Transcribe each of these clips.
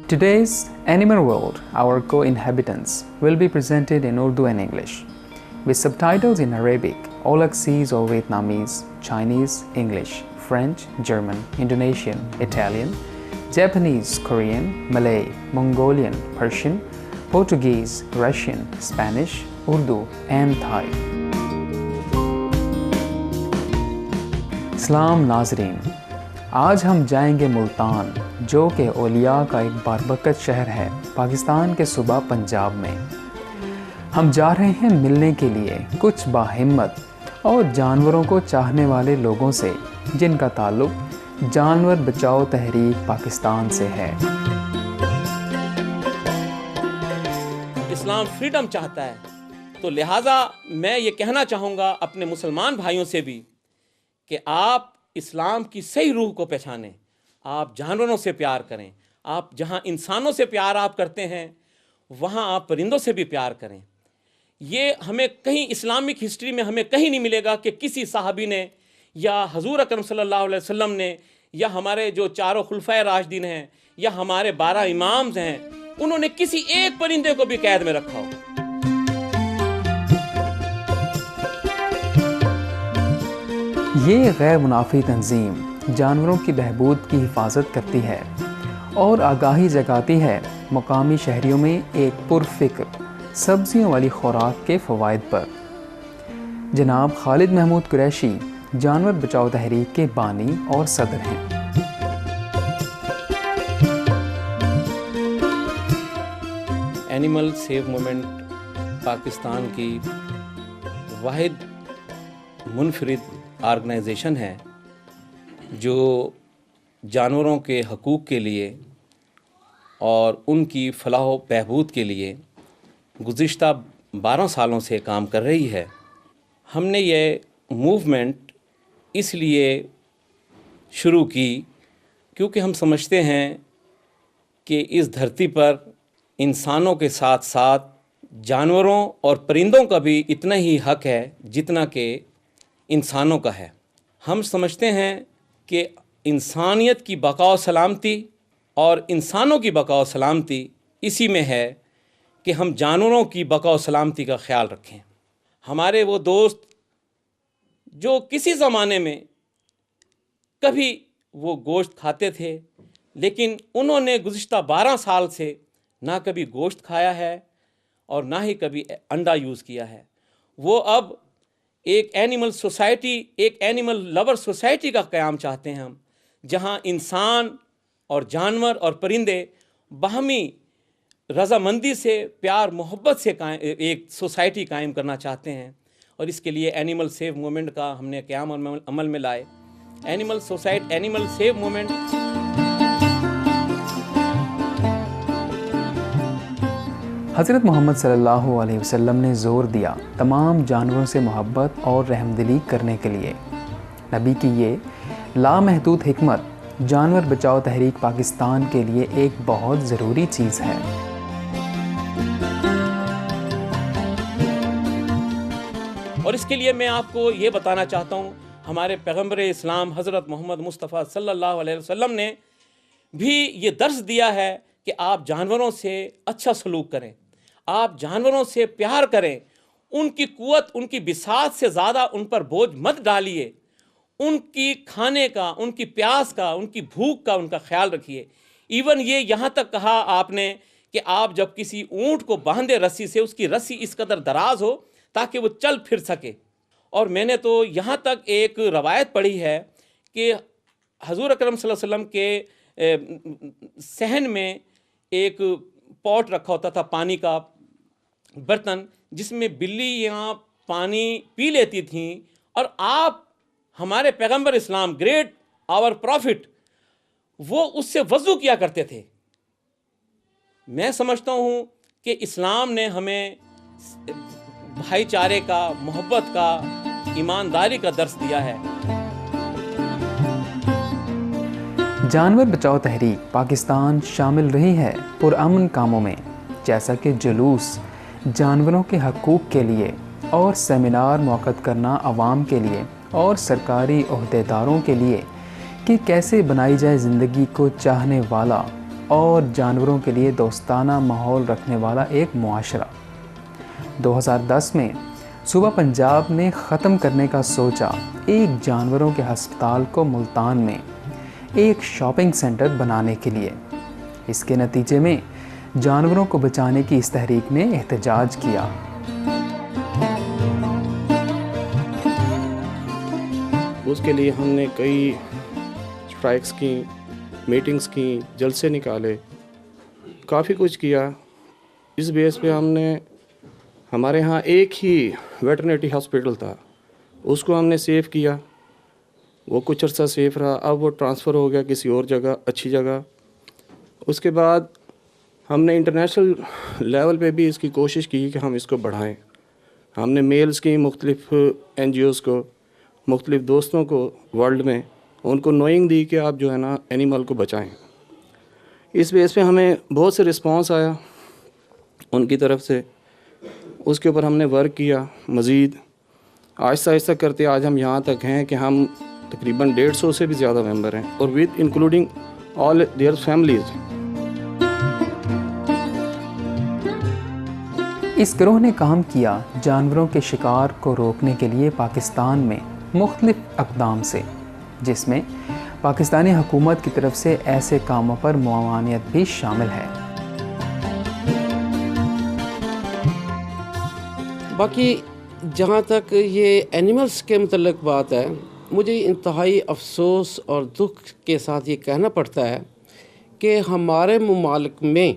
Today's Animal World, our co-inhabitants, will be presented in Urdu and English, with subtitles in Arabic, Aulacese or Vietnamese, Chinese, English, French, German, Indonesian, Italian, Japanese, Korean, Malay, Mongolian, Persian, Portuguese, Russian, Spanish, Urdu and Thai. سلام ناظرین، آج ہم جائیں گے ملتان، جو کہ اولیاء کا ایک باربکت شہر ہے پاکستان کے صوبہ پنجاب میں۔ ہم جا رہے ہیں ملنے کے لیے کچھ باہمت اور جانوروں کو چاہنے والے لوگوں سے، جن کا تعلق جانور بچاؤ تحریک پاکستان سے ہے۔ اسلام فریڈم چاہتا ہے، تو لہٰذا میں یہ کہنا چاہوں گا اپنے مسلمان بھائیوں سے بھی کہ آپ اسلام کی صحیح روح کو پہچانیں، آپ جانوروں سے پیار کریں، آپ جہاں انسانوں سے پیار آپ کرتے ہیں وہاں آپ پرندوں سے بھی پیار کریں۔ یہ ہمیں کہیں اسلامک ہسٹری میں ہمیں کہیں نہیں ملے گا کہ کسی صحابی نے یا حضور اکرم صلی اللہ علیہ وسلم نے یا ہمارے جو چاروں خلفائے راشدین ہیں یا ہمارے 12 امامز ہیں، انہوں نے کسی ایک پرندے کو بھی قید میں رکھا ہو۔ یہ غیر منافی تنظیم جانوروں کی بہبود کی حفاظت کرتی ہے اور آگاہی جگاتی ہے مقامی شہریوں میں ایک پرفکر سبزیوں والی خوراک کے فوائد پر۔ جناب خالد محمود قریشی جانور بچاؤ تحریک کے بانی اور صدر ہیں۔ اینیمل سیو مومنٹ پاکستان کی واحد منفرد آرگنائزیشن ہے جو جانوروں کے حقوق کے لیے اور ان کی فلاح و بہبود کے لیے گزشتہ 12 سالوں سے کام کر رہی ہے۔ ہم نے یہ موومنٹ اس لیے شروع کی کیونکہ ہم سمجھتے ہیں کہ اس دھرتی پر انسانوں کے ساتھ ساتھ جانوروں اور پرندوں کا بھی اتنا ہی حق ہے جتنا کہ انسانوں کا ہے۔ ہم سمجھتے ہیں کہ انسانیت کی بقا و سلامتی اور انسانوں کی بقا و سلامتی اسی میں ہے کہ ہم جانوروں کی بقا و سلامتی کا خیال رکھیں۔ ہمارے وہ دوست جو کسی زمانے میں کبھی وہ گوشت کھاتے تھے لیکن انہوں نے گزشتہ 12 سال سے نہ کبھی گوشت کھایا ہے اور نہ ہی کبھی انڈا یوز کیا ہے، وہ اب ایک اینیمل سوسائٹی، ایک اینیمل لور سوسائٹی کا قیام چاہتے ہیں ہم، جہاں انسان اور جانور اور پرندے باہمی رضامندی سے، پیار محبت سے ایک سوسائٹی قائم کرنا چاہتے ہیں، اور اس کے لیے اینیمل سیو موومنٹ کا ہم نے قیام عمل میں لائے۔ اینیمل سیو موومنٹ حضرت محمد صلی اللہ علیہ وسلم نے زور دیا تمام جانوروں سے محبت اور رحمدلی کرنے کے لیے۔ نبی کی یہ لامحدود حکمت جانور بچاؤ تحریک پاکستان کے لیے ایک بہت ضروری چیز ہے۔ اور اس کے لیے میں آپ کو یہ بتانا چاہتا ہوں، ہمارے پیغمبر اسلام حضرت محمد مصطفیٰ صلی اللہ علیہ وسلم نے بھی یہ درس دیا ہے کہ آپ جانوروں سے اچھا سلوک کریں، آپ جانوروں سے پیار کریں، ان کی قوت، ان کی بساط سے زیادہ ان پر بوجھ مت ڈالیے، ان کی کھانے کا، ان کی پیاس کا، ان کی بھوک کا ان کا خیال رکھیے۔ ایون یہ یہاں تک کہا آپ نے کہ آپ جب کسی اونٹ کو باندھے رسی سے، اس کی رسی اس قدر دراز ہو تاکہ وہ چل پھر سکے۔ اور میں نے تو یہاں تک ایک روایت پڑھی ہے کہ حضور اکرم صلی اللہ علیہ وسلم کے صحن میں ایک پاٹ رکھا ہوتا تھا، پانی کا برتن، جس میں بلیاں پانی پی لیتی تھیں، اور آپ ہمارے پیغمبر اسلام، گریٹ آور پروفٹ، وہ اس سے وضو کیا کرتے تھے۔ میں سمجھتا ہوں کہ اسلام نے ہمیں بھائی چارے کا، محبت کا، ایمانداری کا درس دیا ہے۔ جانور بچاؤ تحریک پاکستان شامل رہی ہے پرامن کاموں میں، جیسا کہ جلوس جانوروں کے حقوق کے لیے اور سیمینار منعقد کرنا عوام کے لیے اور سرکاری عہدیداروں کے لیے کہ کیسے بنائی جائے زندگی کو چاہنے والا اور جانوروں کے لیے دوستانہ ماحول رکھنے والا ایک معاشرہ۔ 2010 میں صوبہ پنجاب نے ختم کرنے کا سوچا ایک جانوروں کے ہسپتال کو ملتان میں ایک شاپنگ سینٹر بنانے کے لیے۔ اس کے نتیجے میں جانوروں کو بچانے کی اس تحریک نے احتجاج کیا۔ اس کے لیے ہم نے کئی اسٹرائکس کی، میٹنگز کی، جلسے نکالے، کافی کچھ کیا۔ اس بیس پہ ہم نے، ہمارے ہاں ایک ہی ویٹرنری ہاسپٹل تھا، اس کو ہم نے سیو کیا، وہ کچھ عرصہ سیف رہا، اب وہ ٹرانسفر ہو گیا کسی اور جگہ، اچھی جگہ۔ اس کے بعد ہم نے انٹرنیشنل لیول پہ بھی اس کی کوشش کی کہ ہم اس کو بڑھائیں۔ ہم نے میلز کی، مختلف NGOs کو، مختلف دوستوں کو ورلڈ میں، ان کو نوئنگ دی کہ آپ جو ہے نا اینیمل کو بچائیں۔ اس بیس پہ ہمیں بہت سے رسپانس آیا ان کی طرف سے، اس کے اوپر ہم نے ورک کیا مزید، آہستہ آہستہ کرتے آج ہم یہاں تک ہیں کہ ہم تقریباً 150 سے بھی زیادہ ممبر ہیں، اور with including all their families. اس گروہ نے کام کیا جانوروں کے شکار کو روکنے کے لیے پاکستان میں مختلف اقدام سے، جس میں پاکستانی حکومت کی طرف سے ایسے کاموں پر معاونت بھی شامل ہے۔ باقی جہاں تک یہ اینیملز کے متعلق بات ہے، مجھے انتہائی افسوس اور دکھ کے ساتھ یہ کہنا پڑتا ہے کہ ہمارے ممالک میں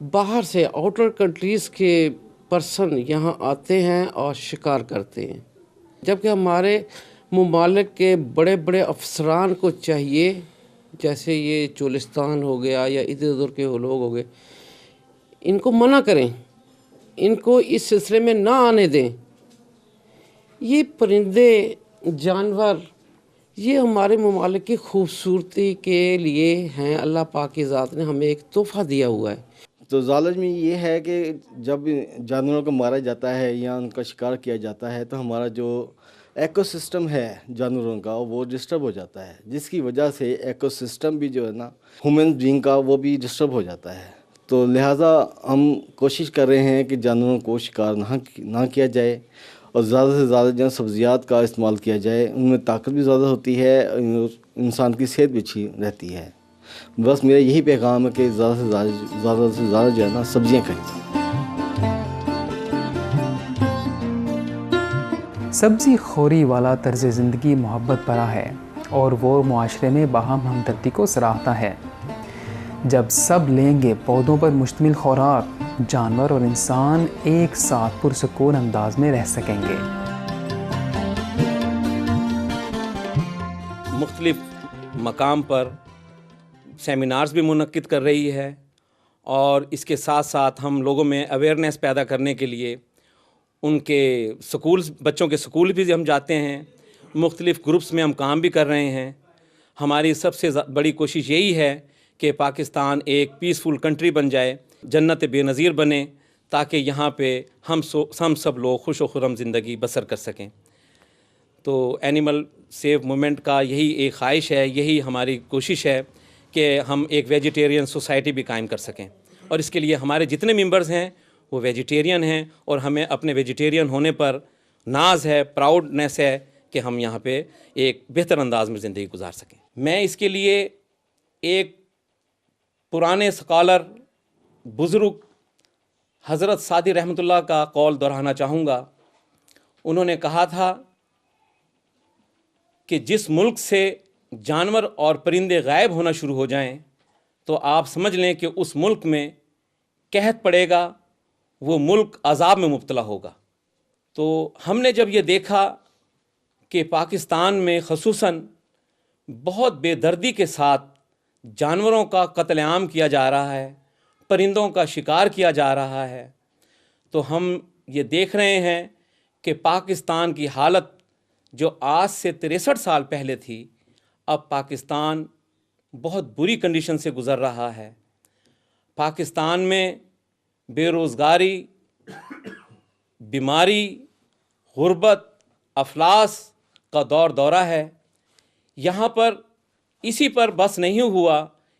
باہر سے آؤٹر کنٹریز کے پرسن یہاں آتے ہیں اور شکار کرتے ہیں، جبکہ ہمارے ممالک کے بڑے بڑے افسران کو چاہیے، جیسے یہ چولستان ہو گیا یا ادھر ادھر کے لوگ ہو گئے، ان کو منع کریں، ان کو اس سلسلے میں نہ آنے دیں۔ یہ پرندے، جانور، یہ ہمارے ممالک کی خوبصورتی کے لیے ہیں، اللہ پاک کی ذات نے ہمیں ایک تحفہ دیا ہوا ہے۔ تو زالج میں یہ ہے کہ جب جانوروں کو مارا جاتا ہے یا ان کا شکار کیا جاتا ہے تو ہمارا جو ایکو سسٹم ہے جانوروں کا وہ ڈسٹرب ہو جاتا ہے، جس کی وجہ سے ایکو سسٹم بھی جو ہے نا ہیومن بینگ کا وہ بھی ڈسٹرب ہو جاتا ہے۔ تو لہٰذا ہم کوشش کر رہے ہیں کہ جانوروں کو شکار نہ کیا جائے، اور زیادہ سے زیادہ جو سبزیات کا استعمال کیا جائے، ان میں طاقت بھی زیادہ ہوتی ہے، انسان کی صحت بھی اچھی رہتی ہے۔ بس میرا یہی پیغام ہے کہ زیادہ سے زیادہ جو ہے نا سبزیاں کھائیں۔ سبزی خوری والا طرز زندگی محبت بھرا ہے، اور وہ معاشرے میں باہم ہمدردی کو سراہتا ہے۔ جب سب لیں گے پودوں پر مشتمل خوراک، جانور اور انسان ایک ساتھ پرسکون انداز میں رہ سکیں گے۔ مختلف مقام پر سیمینارز بھی منعقد کر رہی ہے، اور اس کے ساتھ ساتھ ہم لوگوں میں اویئرنیس پیدا کرنے کے لیے ان کے سکولز، بچوں کے سکول بھی ہم جاتے ہیں، مختلف گروپس میں ہم کام بھی کر رہے ہیں۔ ہماری سب سے بڑی کوشش یہی ہے کہ پاکستان ایک پیسفل کنٹری بن جائے، جنت بے نظیر بنے، تاکہ یہاں پہ ہم سب لوگ خوش و خرم زندگی بسر کر سکیں۔ تو اینیمل سیو موومنٹ کا یہی ایک خواہش ہے، یہی ہماری کوشش ہے کہ ہم ایک ویجیٹیرین سوسائٹی بھی قائم کر سکیں، اور اس کے لیے ہمارے جتنے ممبرز ہیں وہ ویجیٹیرین ہیں، اور ہمیں اپنے ویجیٹیرین ہونے پر ناز ہے، پراؤڈنیس ہے کہ ہم یہاں پہ ایک بہتر انداز میں زندگی گزار سکیں۔ میں اس کے لیے ایک پرانے سکالر، بزرگ حضرت سعدی رحمۃ اللہ کا قول دہرانا چاہوں گا۔ انہوں نے کہا تھا کہ جس ملک سے جانور اور پرندے غائب ہونا شروع ہو جائیں تو آپ سمجھ لیں کہ اس ملک میں قحط پڑے گا، وہ ملک عذاب میں مبتلا ہوگا۔ تو ہم نے جب یہ دیکھا کہ پاکستان میں خصوصاً بہت بے دردی کے ساتھ جانوروں کا قتل عام کیا جا رہا ہے، پرندوں کا شکار کیا جا رہا ہے، تو ہم یہ دیکھ رہے ہیں کہ پاکستان کی حالت جو آج سے 63 سال پہلے تھی، اب پاکستان بہت بری کنڈیشن سے گزر رہا ہے۔ پاکستان میں بے روزگاری، بیماری، غربت، افلاس کا دورہ ہے۔ یہاں پر اسی پر بس نہیں ہوا،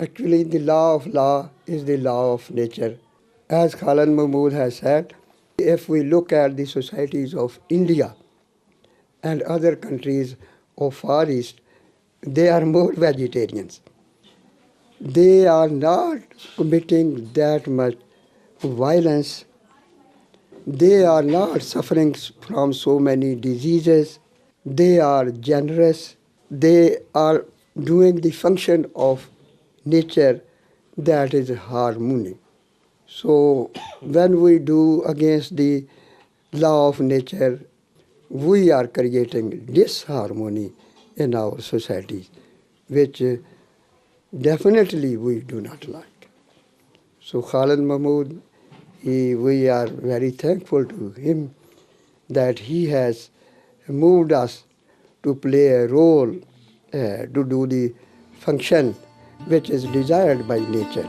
Actually, the law of law is the law of nature. As Khalid Mahmood has said, if we look at the societies of India and other countries of Far East, they are more vegetarians. They are not committing that much violence. They are not suffering from so many diseases. They are generous. They are doing the function of nature, that is harmony. So when we do against the law of nature, we are creating disharmony in our societies, which definitely we do not like. So Khalid Mahmood, we are very thankful to him that he has moved us to play a role, to do the function which is desired by nature.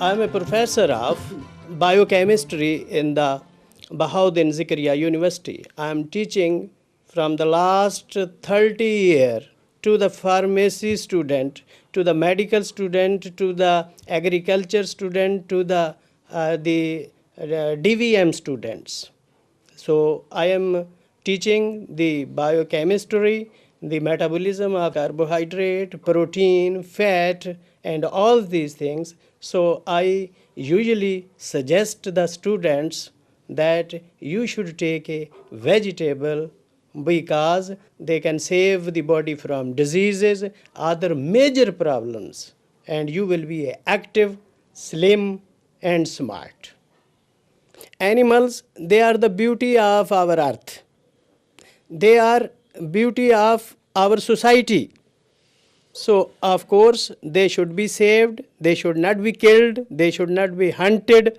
I am a professor of biochemistry in the Bahauddin Zikaria University. I am teaching from the last 30 years to the pharmacy student, to the medical student, to the agriculture student, to the DVM students. So I am teaching the biochemistry, the metabolism of carbohydrate, protein, fat, and all these things. So I usually suggest the students that you should take a vegetable because they can save the body from diseases, other major problems, and you will be active slim, and smart. Animals, they are the beauty of our earth. They are beauty of our society. So, of course, they should be saved, they should not be killed, they should not be hunted,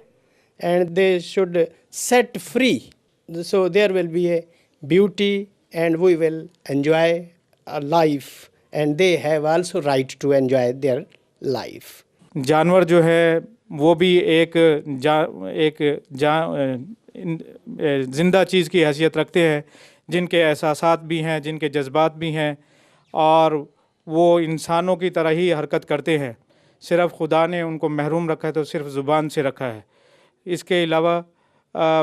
and they should set free. So, there will be a beauty and we will enjoy a life, and they have also right to enjoy their life. جانور جو ہے وہ بھی ایک زندہ چیز کی حیثیت رکھتے ہیں، جن کے احساسات بھی ہیں، جن کے جذبات بھی ہیں، اور وہ انسانوں کی طرح ہی حرکت کرتے ہیں. صرف خدا نے ان کو محروم رکھا ہے تو صرف زبان سے رکھا ہے. اس کے علاوہ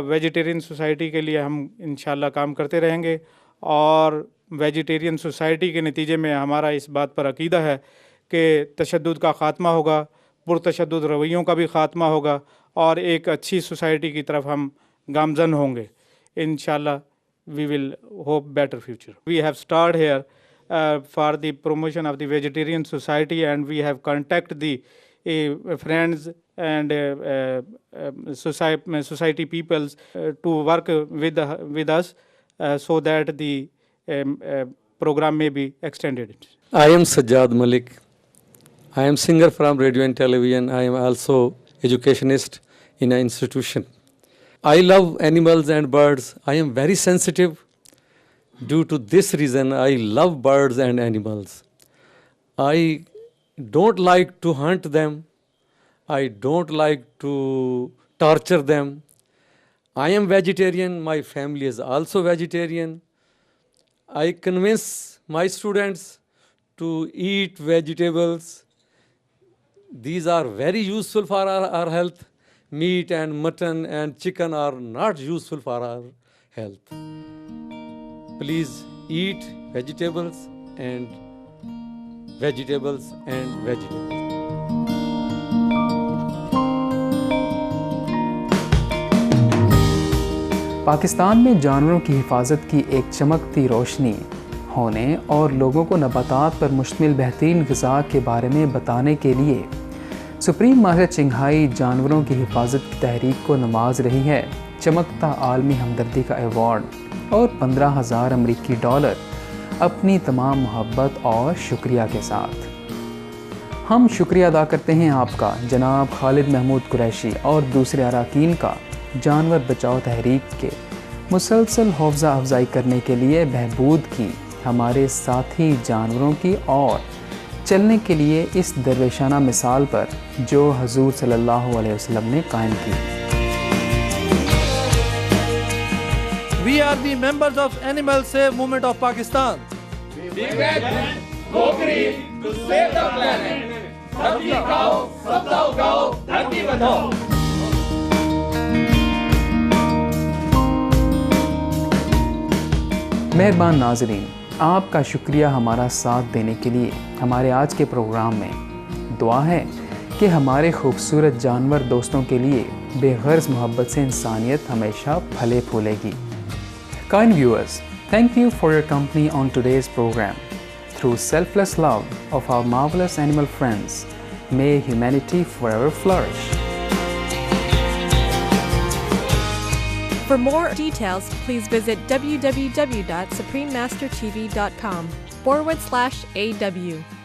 ویجیٹیرین سوسائٹی کے لیے ہم انشاءاللہ کام کرتے رہیں گے، اور ویجیٹیرین سوسائٹی کے نتیجے میں ہمارا اس بات پر عقیدہ ہے کہ تشدد کا خاتمہ ہوگا، پرتشدد رویوں کا بھی خاتمہ ہوگا، اور ایک اچھی سوسائٹی کی طرف ہم گامزن ہوں گے. انشاءاللہ we will hope better future. We have started here for the promotion of the vegetarian society, and we have contacted the friends and society peoples to work with us so that the program may be extended. I am Sajjad Malik. I am singer from radio and television. I am also educationist in an institution. I love animals and birds. I am very sensitive. Due to this reason, I love birds and animals. I don't like to hunt them. I don't like to torture them. I am vegetarian. My family is also vegetarian. I convince my students to eat vegetables. These are very useful for our health. Meat and mutton and chicken are not useful for our health. Please eat vegetables and vegetables and vegetables. Pakistan میں جانوروں کی حفاظت کی ایک چمکتی روشنی ہونے اور لوگوں کو نباتات پر مشتمل بہترین غذا کے بارے میں بتانے کے لیے سپریم ماسٹر چنگھائی جانوروں کی حفاظت کی تحریک کو نواز رہی ہے چمکتا عالمی ہمدردی کا ایوارڈ اور $15,000 امریکی اپنی تمام محبت اور شکریہ کے ساتھ. ہم شکریہ ادا کرتے ہیں آپ کا جناب خالد محمود قریشی اور دوسرے اراکین کا جانور بچاؤ تحریک کے مسلسل حوصلہ افزائی کرنے کے لیے بہبود کی ہمارے ساتھی جانوروں کی اور چلنے کے لیے اس درویشانہ مثال پر جو حضور صلی اللہ علیہ وسلم نے قائم کی. We are the members of Animal Save Movement of Pakistan. We get go green to save the planet. Sabzi khao, sabza ugao, dharti badhao. مہربان ناظرین، آپ کا شکریہ ہمارا ساتھ دینے کے لیے. ہمارے آج کے پروگرام میں دعا ہے کہ ہمارے خوبصورت جانور دوستوں کے لیے بے غرض محبت سے انسانیت ہمیشہ پھلے پھولے گی. Kind viewers, thank you for your company on today's program. Through selfless love of our marvelous animal friends, may humanity forever flourish. For more details, please visit www.suprememastertv.com/AW.